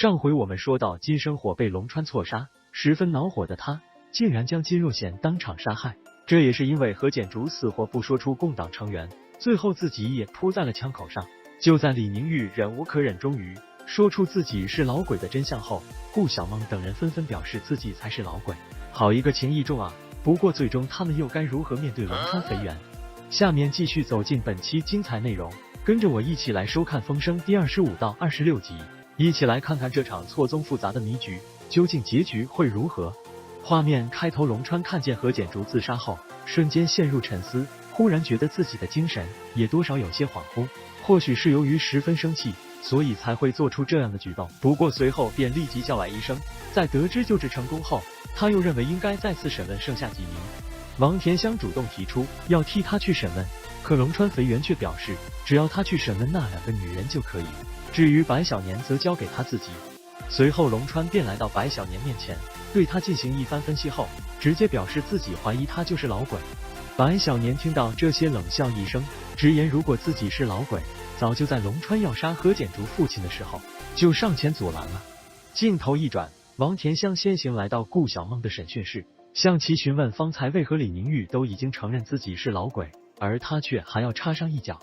上回我们说到金生火被龙川错杀，十分恼火的他竟然将金若贤当场杀害，这也是因为何简竹死活不说出共党成员，最后自己也扑在了枪口上。就在李宁玉忍无可忍，终于说出自己是老鬼的真相后，顾小梦等人纷纷表示自己才是老鬼，好一个情义重啊！不过最终他们又该如何面对龙川肥原？下面继续走进本期精彩内容，跟着我一起来收看《风声》第25到26集，一起来看看这场错综复杂的迷局究竟结局会如何。画面开头，龙川看见何简竹自杀后，瞬间陷入沉思，忽然觉得自己的精神也多少有些恍惚，或许是由于十分生气，所以才会做出这样的举动。不过随后便立即叫来医生，在得知救治成功后，他又认为应该再次审问剩下几名。王田香主动提出要替他去审问，可龙川肥原却表示只要他去审问那2个女人就可以，至于白小年则交给他自己。随后龙川便来到白小年面前，对他进行一番分析后，直接表示自己怀疑他就是老鬼。白小年听到这些冷笑一声，直言如果自己是老鬼，早就在龙川要杀何简竹父亲的时候就上前阻拦了。镜头一转，王田香先行来到顾小梦的审讯室，向其询问方才为何李宁玉都已经承认自己是老鬼，而他却还要插上一脚。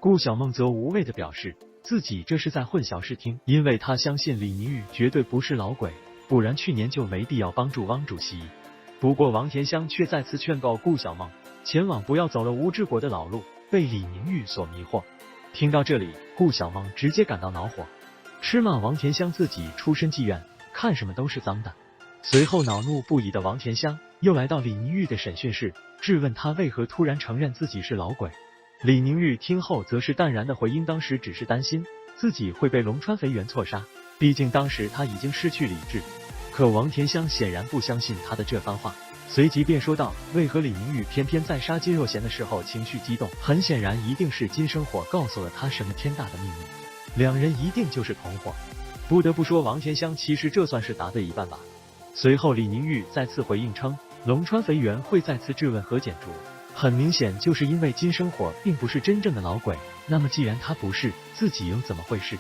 顾小梦则无谓地表示自己这是在混淆视听，因为他相信李宁玉绝对不是老鬼，不然去年就没必要帮助汪主席。不过王田香却再次劝告顾小梦前往不要走了吴志国的老路，被李宁玉所迷惑。听到这里，顾小梦直接感到恼火，斥骂王田香自己出身妓院，看什么都是脏的。随后恼怒不已的王田香又来到李宁玉的审讯室，质问他为何突然承认自己是老鬼。李宁玉听后则是淡然的回应，当时只是担心自己会被龙川肥原错杀，毕竟当时他已经失去理智。可王田香显然不相信他的这番话，随即便说道，为何李宁玉偏偏在杀金若贤的时候情绪激动？很显然一定是金生火告诉了他什么天大的秘密，两人一定就是同伙。不得不说王田香其实这算是答对一半吧。随后李宁玉再次回应称龙川肥原会再次质问何简竹，很明显就是因为金生火并不是真正的老鬼，那么既然他不是，自己又怎么会是？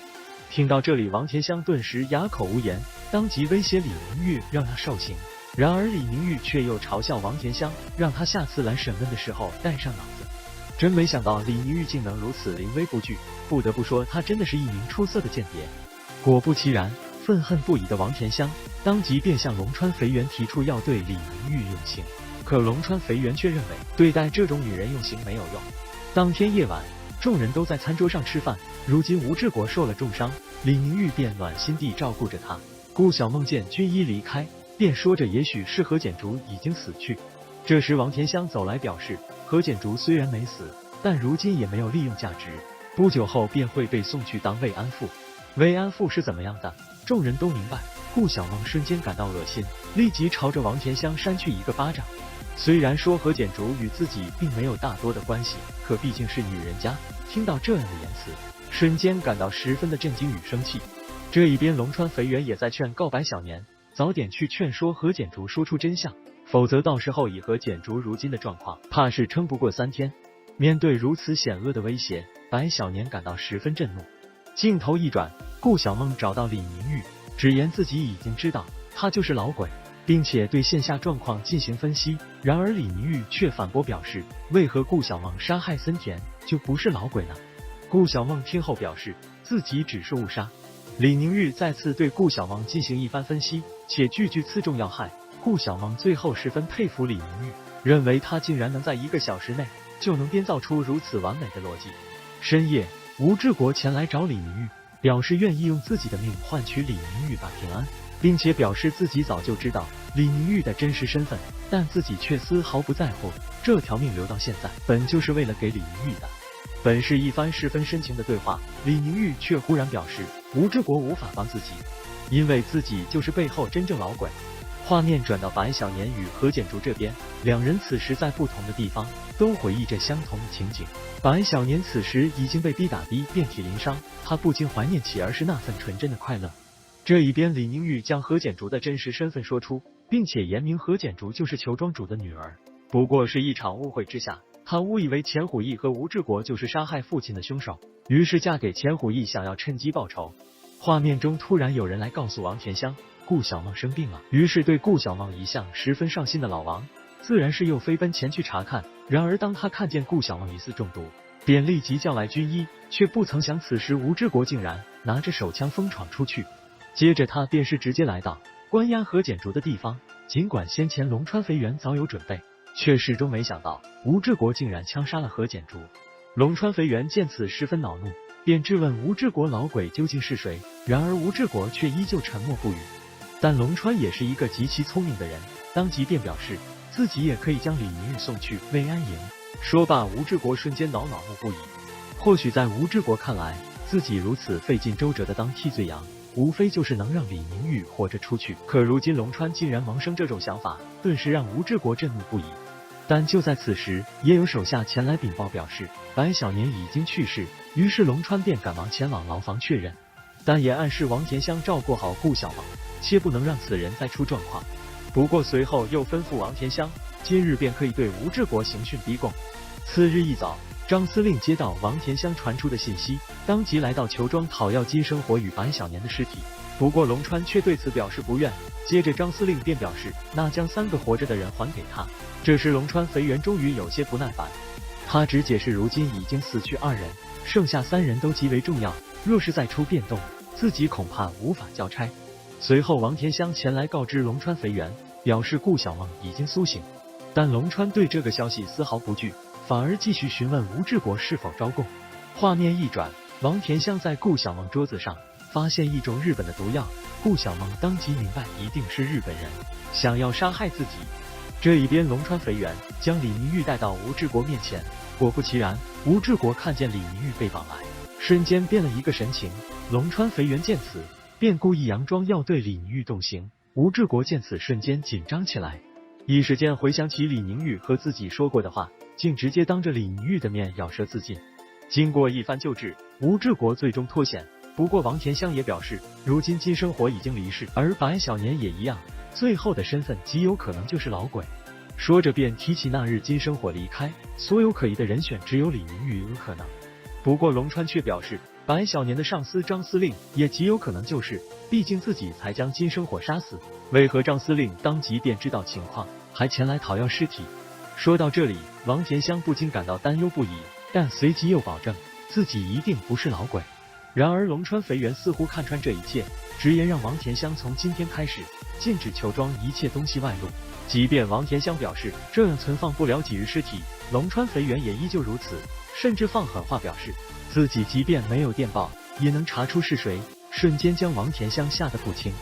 听到这里，王田香顿时哑口无言，当即威胁李宁玉让他受刑。然而李宁玉却又嘲笑王田香，让他下次来审问的时候带上脑子。真没想到李宁玉竟能如此临危不惧，不得不说他真的是一名出色的间谍。果不其然，愤恨不已的王田香当即便向龙川肥原提出要对李宁玉用刑，可龙川肥原却认为对待这种女人用刑没有用。当天夜晚，众人都在餐桌上吃饭，如今吴志国受了重伤，李宁玉便暖心地照顾着他。顾小梦见军医离开，便说着也许是何简竹已经死去。这时王田香走来表示，何简竹虽然没死，但如今也没有利用价值，不久后便会被送去当慰安妇。慰安妇是怎么样的？众人都明白。顾小梦瞬间感到恶心，立即朝着王田香扇去一个巴掌。虽然说何简竹与自己并没有大多的关系，可毕竟是女人家，听到这样的言辞，瞬间感到十分的震惊与生气。这一边龙川肥原也在劝告白小年早点去劝说何简竹说出真相，否则到时候以何简竹如今的状况，怕是撑不过3天。面对如此险恶的威胁，白小年感到十分震怒。镜头一转，顾小梦找到李宁玉，直言自己已经知道他就是老鬼，并且对线下状况进行分析。然而李宁玉却反驳表示，为何顾小梦杀害森田就不是老鬼呢？顾小梦听后表示自己只是误杀。李宁玉再次对顾小梦进行一番分析，且句句刺中要害。顾小梦最后十分佩服李宁玉，认为他竟然能在1个小时内就能编造出如此完美的逻辑。深夜，吴志国前来找李宁玉，表示愿意用自己的命换取李宁玉把平安，并且表示自己早就知道李宁玉的真实身份，但自己却丝毫不在乎，这条命留到现在本就是为了给李宁玉的。本是一番十分深情的对话，李宁玉却忽然表示吴志国无法帮自己，因为自己就是背后真正老鬼。画面转到白小年与何简竹这边，两人此时在不同的地方都回忆着相同的情景。白小年此时已经被逼打逼遍体鳞伤，他不禁怀念起儿时那份纯真的快乐。这一边李宁玉将何简竹的真实身份说出，并且言明何简竹就是裘庄主的女儿，不过是一场误会之下，他误以为钱虎义和吴志国就是杀害父亲的凶手，于是嫁给钱虎义，想要趁机报仇。画面中突然有人来告诉王甜香，顾小梦生病了。于是对顾小梦一向十分上心的老王，自然是又飞奔前去查看。然而当他看见顾小梦疑似中毒，便立即叫来军医，却不曾想此时吴志国竟然拿着手枪疯闯出去。接着他便是直接来到关押何简竹的地方。尽管先前龙川肥原早有准备，却始终没想到吴志国竟然枪杀了何简竹。龙川肥原见此十分恼怒，便质问吴志国老鬼究竟是谁。然而吴志国却依旧沉默不语。但龙川也是一个极其聪明的人，当即便表示自己也可以将李明玉送去慰安营。说罢，吴志国瞬间恼怒不已。或许在吴志国看来，自己如此费尽周折的当替罪羊，无非就是能让李明玉活着出去。可如今龙川竟然萌生这种想法，顿时让吴志国震怒不已。但就在此时，也有手下前来禀报表示白小年已经去世。于是龙川便赶忙前往牢房确认，但也暗示王甜香照顾好顾小梦，切不能让此人再出状况。不过随后又吩咐王甜香，今日便可以对吴志国刑讯逼供。次日一早，张司令接到王甜香传出的信息，当即来到裘庄讨要金生活与白小年的尸体。不过龙川却对此表示不愿。接着张司令便表示，那将3个活着的人还给他。这时龙川肥原终于有些不耐烦，他只解释如今已经死去2人，剩下3人都极为重要，若是再出变动，自己恐怕无法交差。随后王甜香前来告知龙川肥原，表示顾小梦已经苏醒。但龙川对这个消息丝毫不惧，反而继续询问吴志国是否招供。画面一转，王甜香在顾小梦桌子上发现一种日本的毒药，顾小梦当即明白一定是日本人想要杀害自己。这一边龙川肥原将李明玉带到吴志国面前，果不其然，吴志国看见李明玉被绑来，瞬间变了一个神情。龙川肥原见此，便故意佯装要对李明玉动刑。吴志国见此瞬间紧张起来，一时间回想起李明玉和自己说过的话，竟直接当着李明玉的面咬舌自尽。经过一番救治，吴志国最终脱险。不过王甜香也表示，如今金生活已经离世，而白小年也一样，最后的身份极有可能就是老鬼。说着便提起那日金生活离开，所有可疑的人选只有李明玉有可能。不过龙川却表示，白小年的上司张司令也极有可能就是，毕竟自己才将金生活杀死。为何张司令当即便知道情况，还前来讨要尸体？说到这里，王甜香不禁感到担忧不已，但随即又保证自己一定不是老鬼。然而龙川肥原似乎看穿这一切，直言让王甜香从今天开始禁止裘庄一切东西外露。即便王甜香表示这样存放不了几日尸体，龙川肥原也依旧如此，甚至放狠话表示自己即便没有电报也能查出是谁，瞬间将王甜香吓得不轻。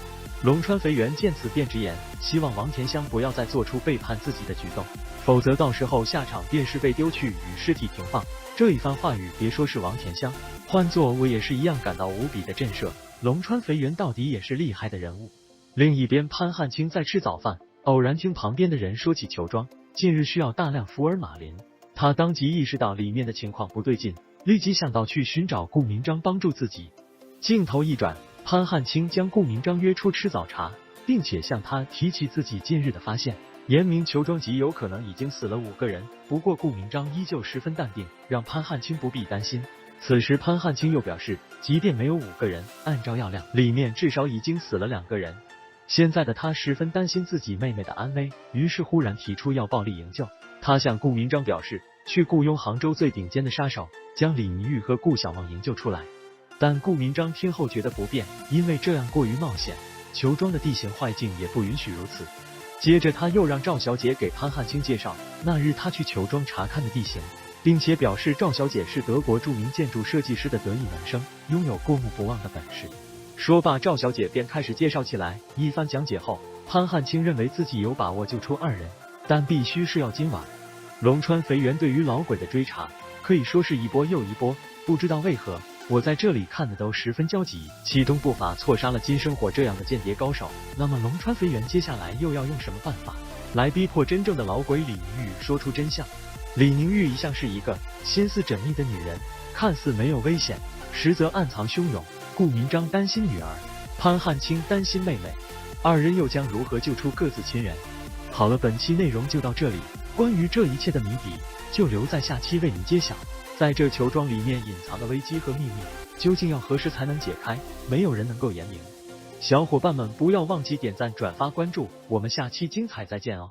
龙川肥原见此便直言，希望王甜香不要再做出背叛自己的举动，否则到时候下场便是被丢去与尸体停放。这一番话语，别说是王甜香，换做我也是一样感到无比的震慑。龙川肥原到底也是厉害的人物。另一边，潘汉卿在吃早饭，偶然听旁边的人说起裘庄近日需要大量福尔马林，他当即意识到里面的情况不对劲，立即想到去寻找顾明章帮助自己。镜头一转，潘汉卿将顾明章约出吃早茶，并且向他提起自己近日的发现，言明裘庄极有可能已经死了5个人。不过顾明章依旧十分淡定，让潘汉卿不必担心。此时潘汉卿又表示，即便没有5个人，按照药量，里面至少已经死了2个人。现在的他十分担心自己妹妹的安危，于是忽然提出要暴力营救。他向顾明章表示，去雇佣杭州最顶尖的杀手，将李明玉和顾小梦营救出来。但顾明章听后觉得不便，因为这样过于冒险，裘庄的地形环境也不允许如此。接着他又让赵小姐给潘汉卿介绍那日他去裘庄查看的地形，并且表示赵小姐是德国著名建筑设计师的得意门生，拥有过目不忘的本事。说罢，赵小姐便开始介绍起来。一番讲解后，潘汉卿认为自己有把握救出2人，但必须是要今晚。龙川肥原对于老鬼的追查可以说是一波又一波，不知道为何我在这里看的都十分焦急，其中不乏错杀了金生火这样的间谍高手。那么龙川肥原接下来又要用什么办法来逼迫真正的老鬼李明玉说出真相？李明玉一向是一个心思缜密的女人，看似没有危险，实则暗藏汹涌。顾明章担心女儿，潘汉卿担心妹妹，2人又将如何救出各自亲人？好了，本期内容就到这里，关于这一切的谜底就留在下期为您揭晓。在这球庄里面隐藏的危机和秘密，究竟要何时才能解开？没有人能够言明。小伙伴们不要忘记点赞、转发、关注，我们下期精彩再见哦！